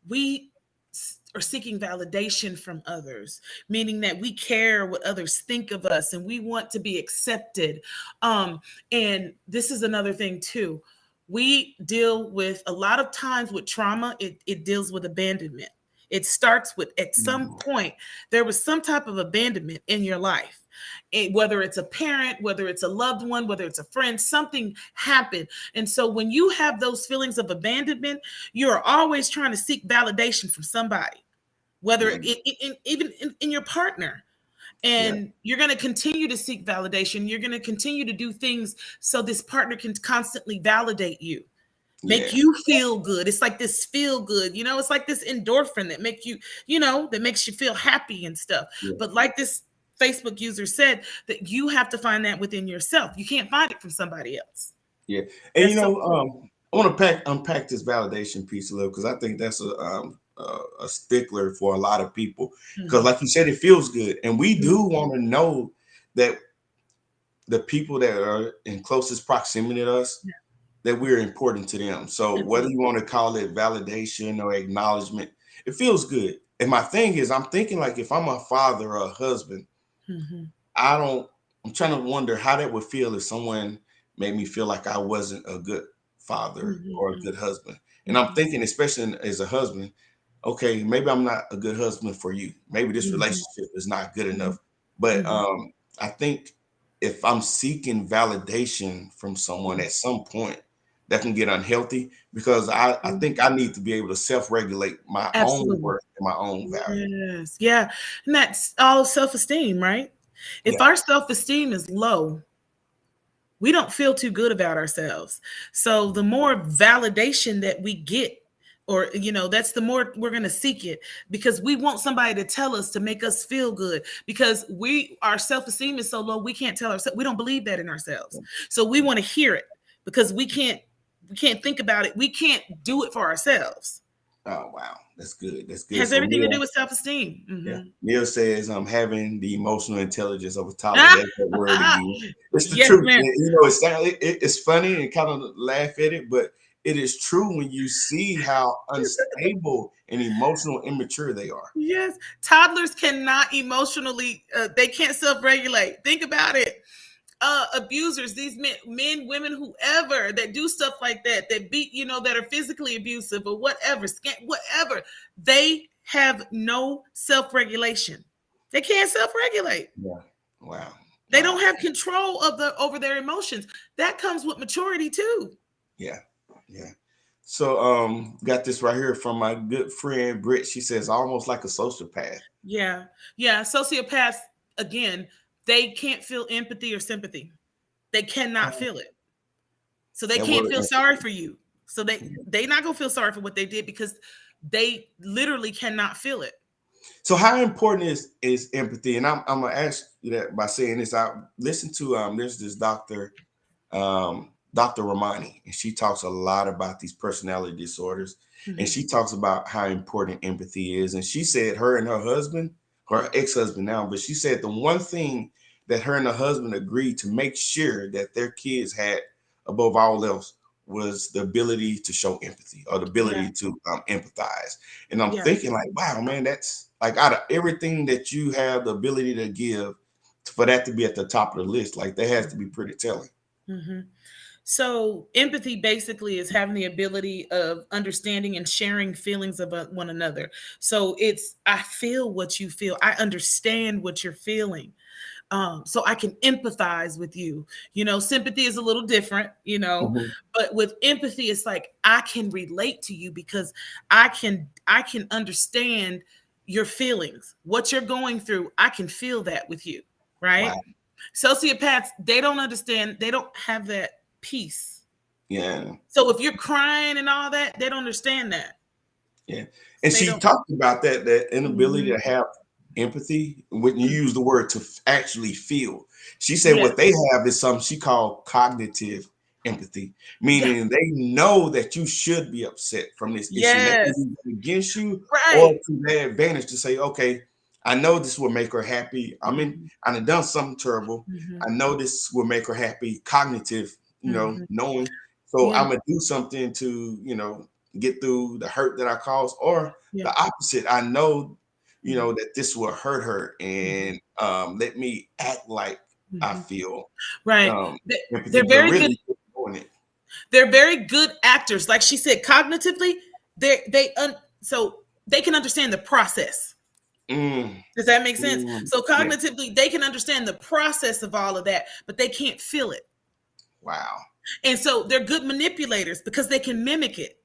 We are seeking validation from others, meaning that we care what others think of us and we want to be accepted. And this is another thing too. We deal with a lot of times with trauma, it deals with abandonment. It starts with, at some point, there was some type of abandonment in your life. Whether it's a parent, whether it's a loved one, whether it's a friend, something happened. And so when you have those feelings of abandonment, you're always trying to seek validation from somebody, whether even in your partner. And you're going to continue to seek validation. You're going to continue to do things so this partner can constantly validate you. Make you feel good. It's like this feel good, it's like this endorphin that makes you, that makes you feel happy and stuff. But like this Facebook user said, that you have to find that within yourself. You can't find it from somebody else. Yeah. And I want to unpack this validation piece a little, because I think that's a stickler for a lot of people because, Mm-hmm. like you said, it feels good, and we do Mm-hmm. want to know that the people that are in closest proximity to us, Yeah, that we're important to them. So whether absolutely. you want to call it validation or acknowledgement, it feels good. And my thing is, I'm thinking like if I'm a father or a husband, Mm-hmm. I don't, I'm trying to wonder how that would feel if someone made me feel like I wasn't a good father or a Mm-hmm. good husband. And I'm Mm-hmm. thinking, especially as a husband, okay, maybe I'm not a good husband for you. Maybe this Mm-hmm. relationship is not good Mm-hmm. enough. But Mm-hmm. I think if I'm seeking validation from someone at some point, that can get unhealthy because I Mm-hmm. think I need to be able to self-regulate my own Absolutely. worth and my own value. Yes. Yeah. And that's all self-esteem, right? If Yeah. our self-esteem is low, we don't feel too good about ourselves. So the more validation that we get, or that's the more we're going to seek it, because we want somebody to tell us to make us feel good, because our self-esteem is so low, we can't tell ourselves, we don't believe that in ourselves. So we want to hear it because we can't think about it. We can't do it for ourselves. Oh wow, that's good. That's good. Has So everything to do Neil, with self-esteem. yeah, Mm-hmm. Neil says having the emotional intelligence of a toddler. That's that word again. It's the Yes, truth. ma'am. And, it's funny and kind of laugh at it, but it is true when you see how unstable and emotional immature they are. Yes, toddlers cannot emotionally, they can't self-regulate. Think about it. Abusers, these men, women, whoever that do stuff like that, that beat, that are physically abusive or whatever, whatever, they have no self-regulation. They can't self-regulate. Yeah. Wow. They Wow. don't have control over their emotions. That comes with maturity too. Yeah. Yeah. So got this right here from my good friend Britt. She says almost like a sociopath. Yeah. Yeah. Sociopaths, again, they can't feel empathy or sympathy. They cannot feel it. So they That can't word. feel sorry for you. So they not gonna feel sorry for what they did, because they literally cannot feel it. So how important is empathy? And I'm gonna ask you that by saying this. I listened to there's this doctor, Dr. Romani, and she talks a lot about these personality disorders, and Mm-hmm. she talks about how important empathy is. And she said her and her husband, her ex-husband now, but she said the one thing that her and her husband agreed to make sure that their kids had above all else was the ability to show empathy or the Yeah. ability to empathize. And I'm Yeah. thinking like, wow, man, that's like out of everything that you have the ability to give, for that to be at the top of the list, like that has to be pretty telling. Mm-hmm. So empathy basically is having the ability of understanding and sharing feelings of one another. So it's, I feel what you feel. I understand what you're feeling. So I can empathize with you. Sympathy is a little different, Mhm. but with empathy, it's like I can relate to you because I can understand your feelings, what you're going through. I can feel that with you, right? Wow. Sociopaths, they don't understand, they don't have that peace. Yeah. So if you're crying and all that, they don't understand that. Yeah. And They she don't. talked about that inability Mhm. to have empathy when you use the word to actually feel. She said Yeah, what they have is something she called cognitive empathy, yeah, meaning they know that you should be upset from this issue. And they can yes, use it against you or right. to their advantage to say, okay, I know this will make her happy. Mhm, I done done something terrible. mhm, I know this will make her happy. Cognitive, mhm. knowing. So Yeah, I'm gonna do something to, get through the hurt that I caused, or yeah. the opposite. I know, Mhm, that this will hurt her, mhm, and let me act like I mhm. feel Right. um, They, empathy, they're but very good. really doing it. They're very good actors. Like she said, cognitively, so they can understand the process. Mm, Does that make sense? mm, So yeah. cognitively, they can understand the process of all of that, but they can't feel it. Wow. And so they're good manipulators because they can mimic it,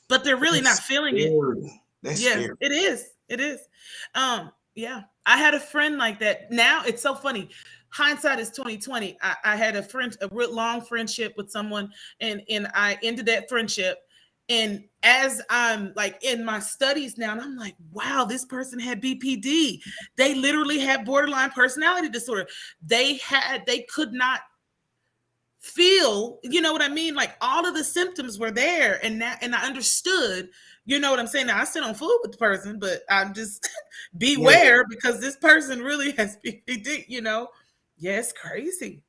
but they're really not That's feeling it. scary. That's Yeah, scary. it is. It is. Yeah. I had a friend like that. Now it's so funny. Hindsight is 2020. I had a real long friendship with someone, and I ended that friendship. And as I'm like in my studies now, and I'm like, wow, this person had BPD. They literally had borderline personality disorder. They could not feel, you know what I mean? Like all of the symptoms were there, and I understood, you know what I'm saying? Now I still don't fool with the person, but I'm just beware because this person really has PPD, you know? Yeah, it's crazy.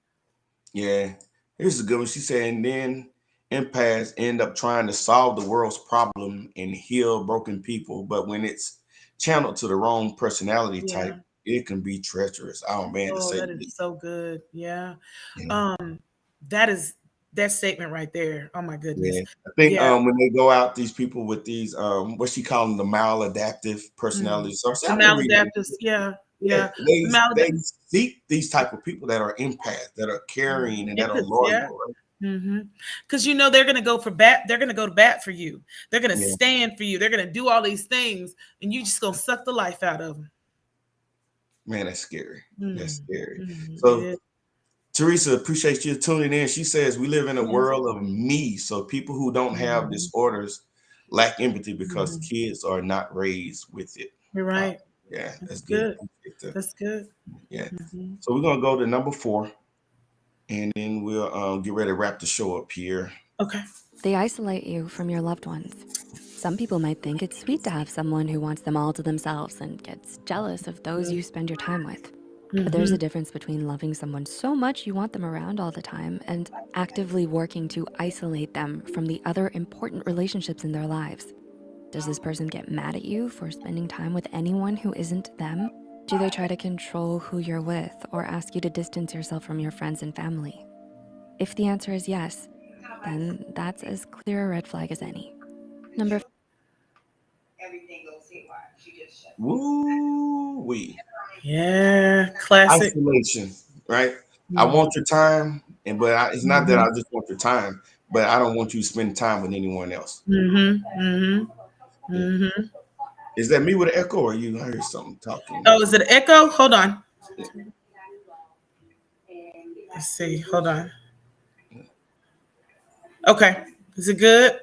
Yeah. Here's a good one. She said, and then empaths end up trying to solve the world's problem and heal broken people. But when it's channeled to the wrong personality type, Yeah. it can be treacherous. Oh man, to Oh, say that the is least. so good. Yeah. Yeah. That is that statement right there. Oh my goodness. Yeah. I think Yeah. when they go out, these people with these what she call them, the maladaptive Mm. personalities. So The I've been reading. maladaptives. Yeah. Yeah, Yeah. The they maladaptive seek these type of people that are empaths, that are caring, and that are empaths. Yeah. loyal. Right? Because you know they're gonna go for bat. They're gonna go to bat for you. They're gonna Yeah, stand for you. They're gonna do all these things, and you just gonna suck the life out of them. man, that's scary. That's scary. It So is. Teresa, appreciate you tuning in. She says we live in a Yes. world of me. So people who don't have Mhm. disorders lack empathy because Mhm. kids are not raised with it. You're Uh, right. yeah, That's that's good. good. That's good. Yeah. Mhm. So we're gonna go to number 4, and then we'll get ready to wrap the show up here. Okay. They isolate you from your loved ones. Some people might think it's sweet to have someone who wants them all to themselves and gets jealous of those you spend your time with. But there's a difference between loving someone so much you want them around all the time and actively working to isolate them from the other important relationships in their lives. Does this person get mad at you for spending time with anyone who isn't them? Do they try to control who you're with or ask you to distance yourself from your friends and family? If the answer is yes, then that's as clear a red flag as any. Number Woo wee. Yeah. Classic. Isolation, right? I Mhm. want your time, and it's not that I Mhm. just want your time, but I don't want you to spend time with anyone else. Mhm. Mhm. Yeah. Mhm. Is that me with an echo, or you heard something talking? Oh, is it an echo? Hold on. Yeah. Let's see. Hold on. Okay. Is it good?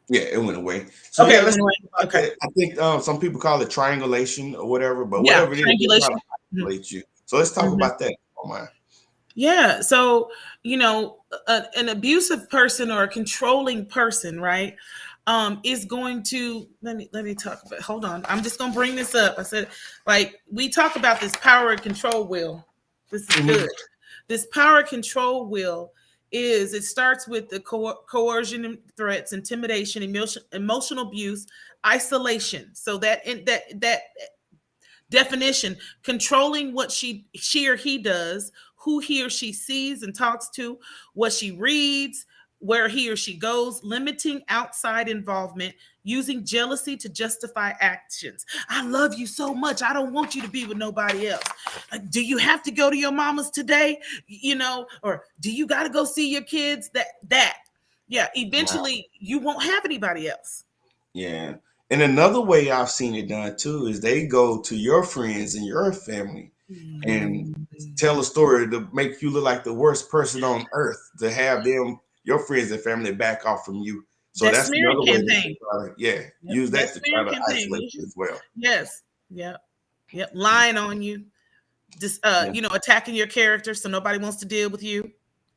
Yeah, it went away. So Okay. yeah, It let's went away. talk about Okay. that. I think some people call it triangulation or whatever, but Yeah. whatever it is, they're trying Triangulation. to isolate you. So let's talk Mhm. about that. Oh my. Yeah. So, you know, an abusive person or a controlling person, right, is going to let me talk about. Hold on. I'm just gonna bring this up. I said, like, we talk about this power and control wheel. This is Mhm. good. This power control wheel is it starts with the coercion and threats, intimidation, emotional abuse, isolation. So that definition, controlling what she or he does, who he or she sees and talks to, what she reads, where he or she goes, limiting outside involvement, using jealousy to justify actions. I love you so much. I don't want you to be with nobody else. Do you have to go to your mama's today? You know, or do you got to go see your kids? That. Yeah, Wow. eventually you won't have anybody else. Yeah. And another way I've seen it done too is they go to your friends and your family and Mm. tell a story to make you look like the worst person on earth, to have them, your friends and family, back off from you. So That that's smearing another way that they campaign. try to, yeah, Yep. use That that to try smear to campaign. isolate you as well. Yes. Yep. Yep. Lying on you. Just Yeah. attacking your character so nobody wants to deal with you.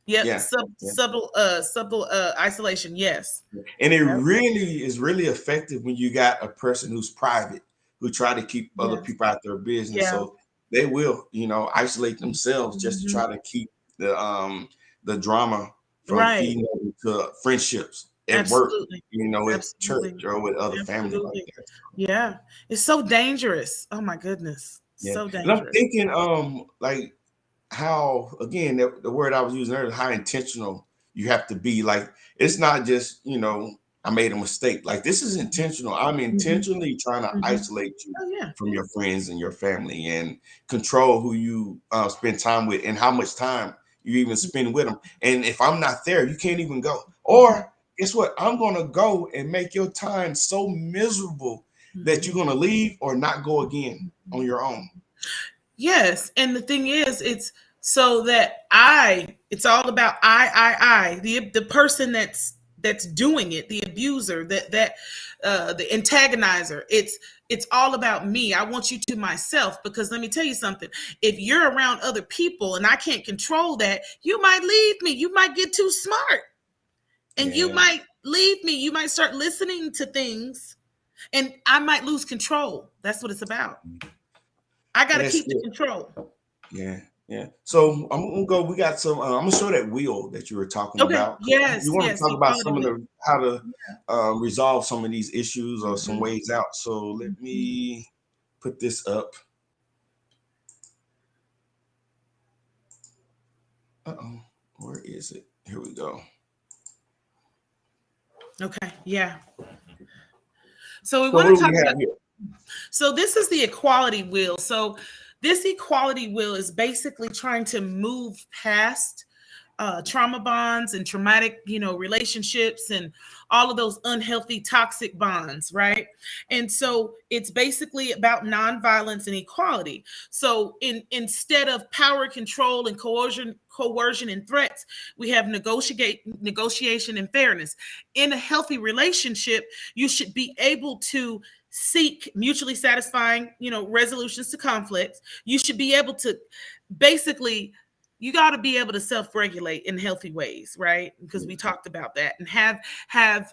Yep. Yeah. Yeah. Subtle isolation. Yes. And it Yep. really is really effective when you got a person who's private, who try to keep other Yes. people out their business. Yeah. So they will, isolate themselves just to Mhm. try to keep the drama from Right. feeding into friendships at work, Absolutely. at Absolutely. church or with other family like Absolutely. that. Yeah. It's so dangerous. Oh my goodness. Yeah. So And I'm dangerous. thinking like how, again, the word I was using earlier, how intentional you have to be. Like, it's not just I made a mistake. Like, this is intentional. I'm Hmm. intentionally trying to Hmm. isolate you Oh yeah. from your friends and your family, and control who you spend time with and how much time you even spend with them. And if I'm not there, you can't even go. Or guess what, I'm going to go and make your time so miserable that you're Mhm. going to leave or not go again on your own. Yes, and the thing is, it's so that it's all about I, the person that's that's doing it, the abuser, the antagonizer. It's all about me. I want you to myself, because let me tell you something. If you're around other people and I can't control that, you might leave me. You might get too smart and you might leave me. You might start listening to things and I might lose control. That's what it's about. I got to keep the control. Yeah. Yeah. So I'm gonna go. We got some. I'm gonna show that wheel that you were talking about. Yes. You want to talk about some of wheel. the how to resolve some of these issues or some ways out. So let me put this up. Uh-oh. Where is it? Here we go. Okay. Yeah. So we want to talk about. So this is the equality wheel. So this equality wheel is basically trying to move past trauma bonds and traumatic, relationships and all of those unhealthy, toxic bonds, right? And so it's basically about nonviolence and equality. So instead of power, control, and coercion and threats, we have negotiation and fairness. In a healthy relationship, you should be able to seek mutually satisfying, resolutions to conflicts. You should be able to basically, you got to be able to self-regulate in healthy ways, right? Because we talked about that, and have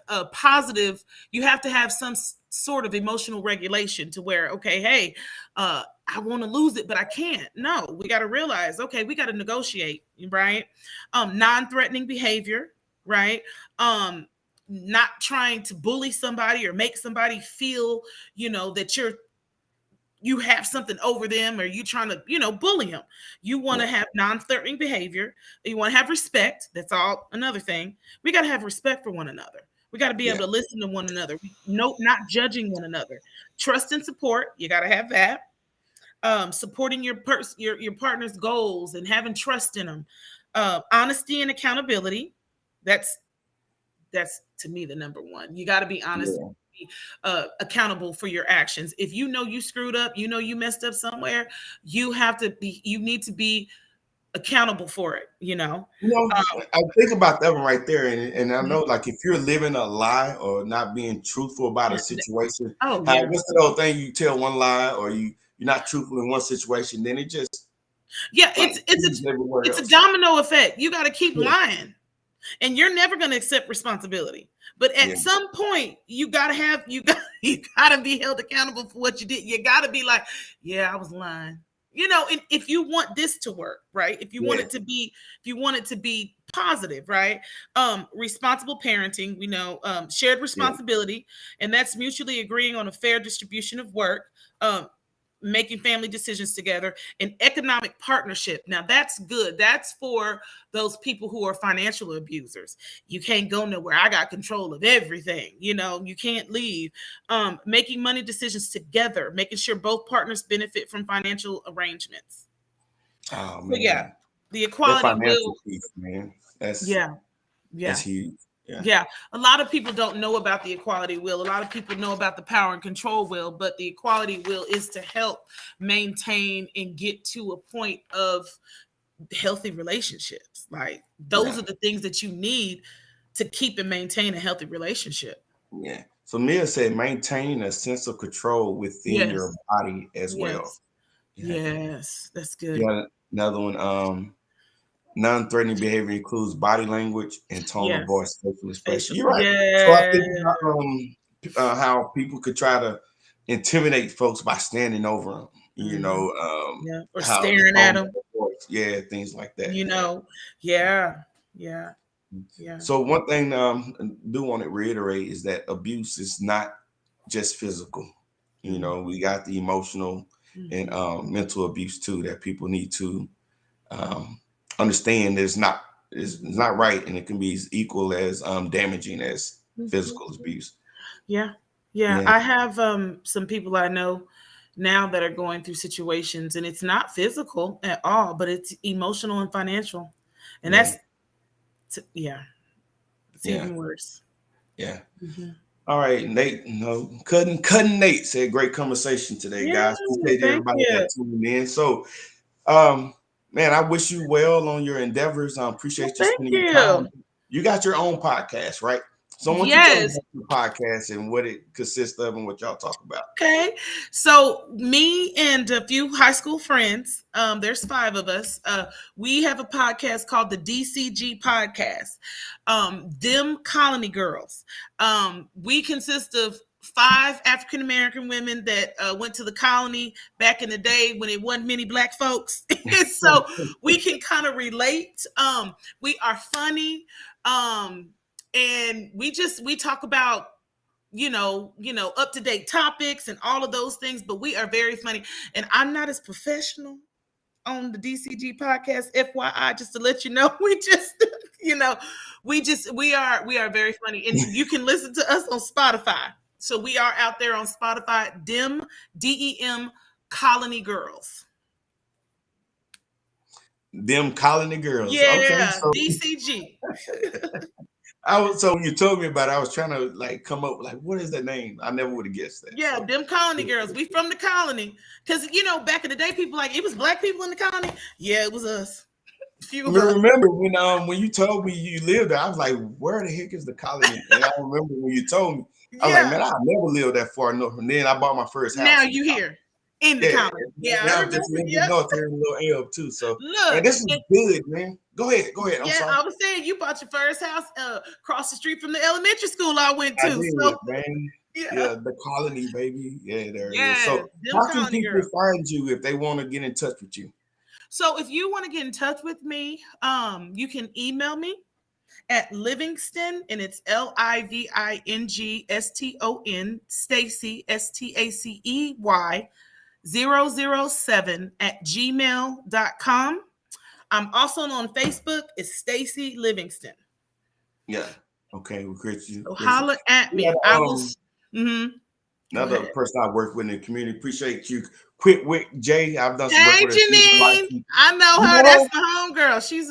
a positive. You have to have some sort of emotional regulation to where, okay, hey, I want to lose it, but I can't. No, we got to realize, okay, we got to negotiate, right? Non-threatening behavior, right? Not trying to bully somebody or make somebody feel, that you have something over them, or you trying to, bully them. You want to have non-threatening behavior. You want to have respect. That's all another thing. We got to have respect for one another. We got to be able to listen to one another. No, not judging one another. Trust and support. You got to have that. Supporting your partner's goals and having trust in them. Honesty and accountability. That's to me the number one. You got to be honest. Be accountable for your actions. If you know you screwed up, you messed up somewhere, you need to be accountable for it. I think about that one right there, and I know, like, if you're living a lie or not being truthful about a situation, what's the old thing? You tell one lie, or you're not truthful in one situation, then it just it's a domino effect. You got to keep lying, and you're never going to accept responsibility. But at some point, you gotta be held accountable for what you did. You gotta be like, yeah, I was lying. And if you want this to work, right? If you want it to be positive, right? Responsible parenting, shared responsibility, and that's mutually agreeing on a fair distribution of work. Making family decisions together, and economic partnership. Now that's good. That's for those people who are financial abusers. You can't go nowhere. I got control of everything. You can't leave. Making money decisions together, making sure both partners benefit from financial arrangements. Oh man. So, the equality will. Piece, man. That's huge. Yeah. A lot of people don't know about the equality wheel. A lot of people know about the power and control wheel, but the equality wheel is to help maintain and get to a point of healthy relationships. Like, those are the things that you need to keep and maintain a healthy relationship. Yeah. So Mia said, maintain a sense of control within your body as well. Yes, that's good. Yeah. Another one. Non-threatening behavior includes body language and tone of voice, facial expression. You're right. So I think about how people could try to intimidate folks by standing over them, or staring at them. Yeah, things like that. Yeah. So one thing I do want to reiterate is that abuse is not just physical. We got the emotional and mental abuse too that people need to understand is not right, and it can be as equal as damaging as physical abuse. Yeah. I have some people I know now that are going through situations, and it's not physical at all, but it's emotional and financial, and that's it's even worse. All right, Nate. Cutting Nate said, great conversation today, guys. Appreciate everybody that tuned in. So man, I wish you well on your endeavors. I appreciate you spending your time. You got your own podcast, right? So I want you to tell us Yes. about the podcast and what it consists of and what y'all talk about. Okay. So me and a few high school friends, there's 5 of us. We have a podcast called the DCG podcast. Them Colony Girls. We consist of 5 African American women that went to the colony back in the day when it wasn't many black folks. So we can kind of relate. We are funny. And we talk about up to date topics and all of those things, but we are very funny. And I'm not as professional on the DCG podcast, FYI, just to let you know. We just, we are very funny, and you can listen to us on Spotify. So we are out there on Spotify. DEM Colony Girls. Them Colony Girls. Yeah, Okay, so DCG. so when you told me about it, I was trying to like come up like, what is that name? I never would have guessed that. Yeah, so. Them Colony Girls. We from the colony. Because, back in the day, people like, it was black people in the colony. Yeah, it was us. Few of us. Remember when you told me you lived there, I was like, where the heck is the colony? And I remember when you told me, I was like, man, I never lived that far north. And then I bought my first house. Now you here in the colony. Yeah, I remember. Just living north here in Little Elb too. So look, man, this is good, man. Go ahead. I'm sorry. I was saying you bought your first house across the street from the elementary school I went to. I did, so man. Yeah, the colony, baby. Yeah, there it is. So how can people find you if they want to get in touch with you? So if you want to get in touch with me, you can email me at Livingston, and it's Livingston, Stacey, Stacey 007 at gmail.com. I'm also on Facebook. It's Stacey Livingston. Yeah. Okay. Well, great. So holler at me. I will. Another person I work with in the community. Appreciate you. Quick Wick Jay. I've done some work with her. Janine. I know her. That's my homegirl. She's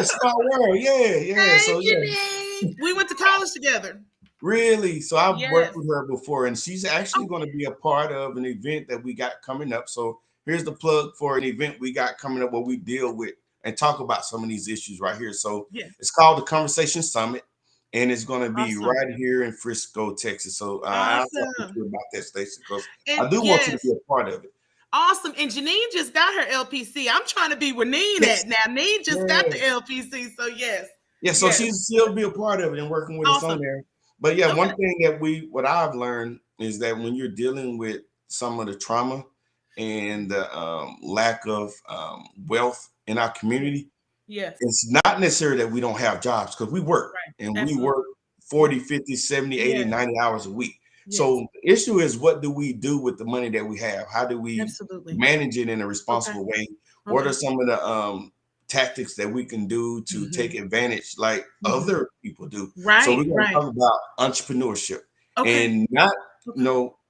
small world. Yeah. Hey, so Janine. We went to college together. Really? So I've worked with her before, and she's actually going to be a part of an event that we got coming up. So here's the plug for an event we got coming up where we deal with and talk about some of these issues right here. So it's called the Conversation Summit, and it's going to be right here in Frisco, Texas. So I'll talk to you about that, Stacey, because I do want you to be a part of it. Awesome. And Janine just got her LPC. I'm trying to be where Neen at now. Neen just got the LPC. So yes. Yeah, so she'll be a part of it and working with us on there. But one thing that what I've learned is that when you're dealing with some of the trauma and the lack of wealth in our community, it's not necessary that we don't have jobs, because we work and we work 40, 50, 70, 80, 90 hours a week. So the issue is, what do we do with the money that we have? How do we manage it in a responsible way? What are some of the tactics that we can do to take advantage like other people do? So we're going to talk about entrepreneurship and not,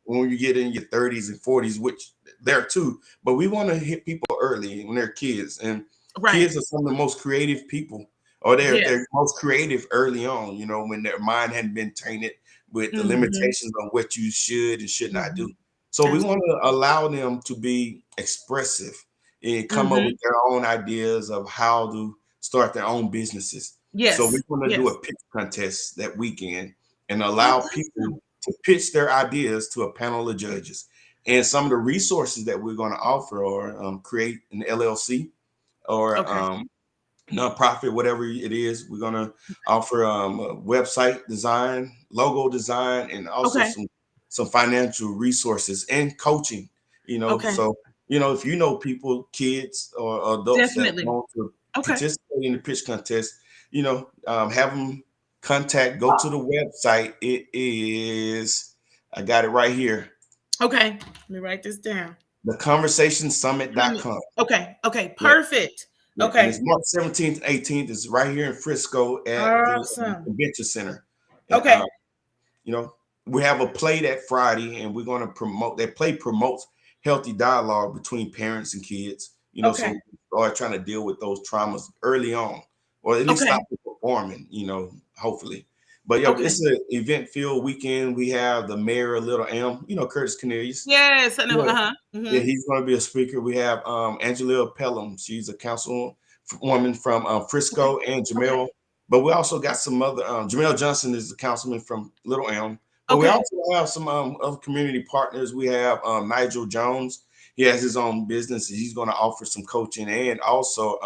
when you get in your 30s and 40s, which there too, but we want to hit people early when they're kids, and kids are some of the most creative people, or they're most creative early on, when their mind hadn't been tainted with the limitations on what you should and should not do. So we want to allow them to be expressive and come up with their own ideas of how to start their own businesses. So we're going to do a pitch contest that weekend and allow people to pitch their ideas to a panel of judges. And some of the resources that we're going to offer are create an LLC or nonprofit, whatever it is. We're going to offer a website design, logo design, and also some financial resources and coaching, So, if you know people, kids or adults that want to participate in the pitch contest, have them go to the website. It is, I got it right here. Okay. Let me write this down. theconversationsummit.com. Okay. Perfect. Yeah, and it's March 17th, 18th. It's right here in Frisco at the Convention Center. We have a play that Friday, and we're going to promote. That play promotes healthy dialogue between parents and kids. So we are trying to deal with those traumas early on, or at least stop performing. Hopefully. But it's an event-filled weekend. We have the mayor of Little Elm, Curtis Cornelius. Yes, I know. Yeah, he's going to be a speaker. We have Angela Pelham. She's a councilwoman from Frisco, and Jamel But we also got some other. Jamel Johnson is the councilman from Little Elm. But we Okay. also have some other community partners. We have Nigel Jones. He has his own business. He's going to offer some coaching, and also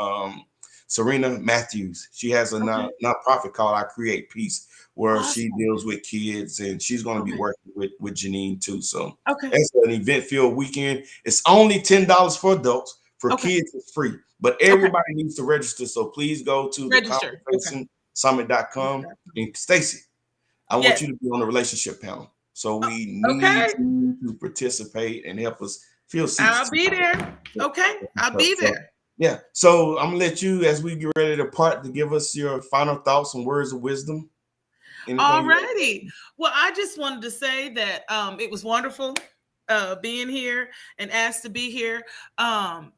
Serena Matthews. She has a nonprofit called I Create Peace, where she deals with kids, and she's going to be working with Janine too. So it's an event-filled weekend. It's only $10 for adults. For kids, it's free. But everybody needs to register. So please go to theconversationsummit.com. And Stacey, I want you to be on the relationship panel. So we need you to participate and help us fill seats. I'll be there. Okay, I'll be there. Yeah. So I'm gonna let you, as we get ready to part, to give us your final thoughts and words of wisdom. All righty. Well, I just wanted to say that it was wonderful being here and asked to be here.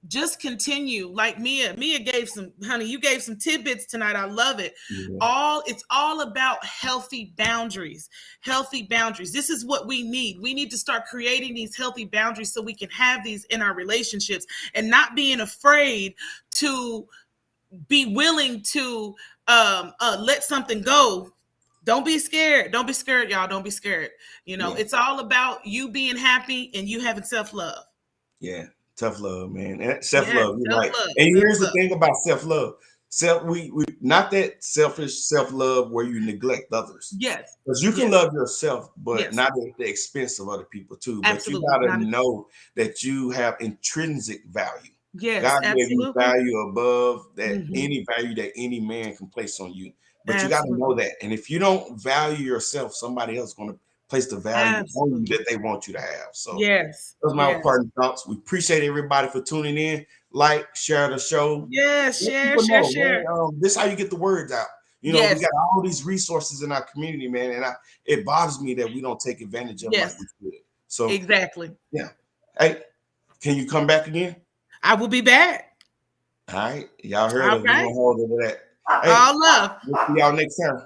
Just continue like Mia gave some, honey, you gave some tidbits tonight. I love it. It's all about healthy boundaries. This is what we need. We need to start creating these healthy boundaries so we can have these in our relationships, and not being afraid to be willing to let something go. Don't be scared. Don't be scared, y'all. Don't be scared. It's all about you being happy and you having self-love. Yeah. Tough love, man. Self-love. You're right. And here's the thing about self-love. We not that selfish self-love where you neglect others. Yes. Because you can love yourself, but not at the expense of other people too. Absolutely. But you gotta know that you have intrinsic value. Yes, God gave absolutely. you value above that any value that any man can place on you. But you got to know that. And if you don't value yourself, somebody else is going to place the value on you that they want you to have. So yes, those are my parting thoughts. We appreciate everybody for tuning in. Like, share the show. Yes, share. This is how you get the words out. We got all these resources in our community, man. And it bothers me that we don't take advantage of them like we should. So exactly. Yeah. Hey, can you come back again? I will be back. All right. Y'all heard us. We're going to hold it to that. Hey, all love. We'll see y'all next time.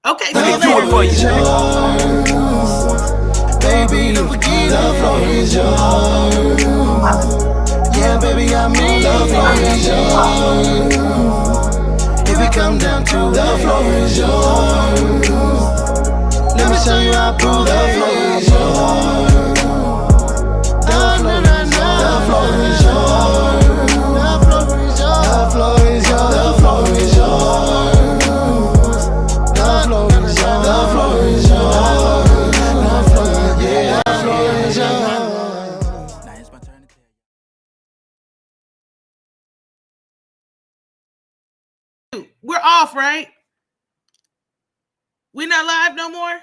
Okay, see you later. Baby, don't forget the floor is yours. Yeah, baby, I mean the floor is yours. If it come down to the floor is yours, let me show you how I prove the floor is yours. The floor is yours. The floor is yours. The floor is yours. The floor is yours. The floor is yours. The floor is yours. We're off, right? We're not live no more?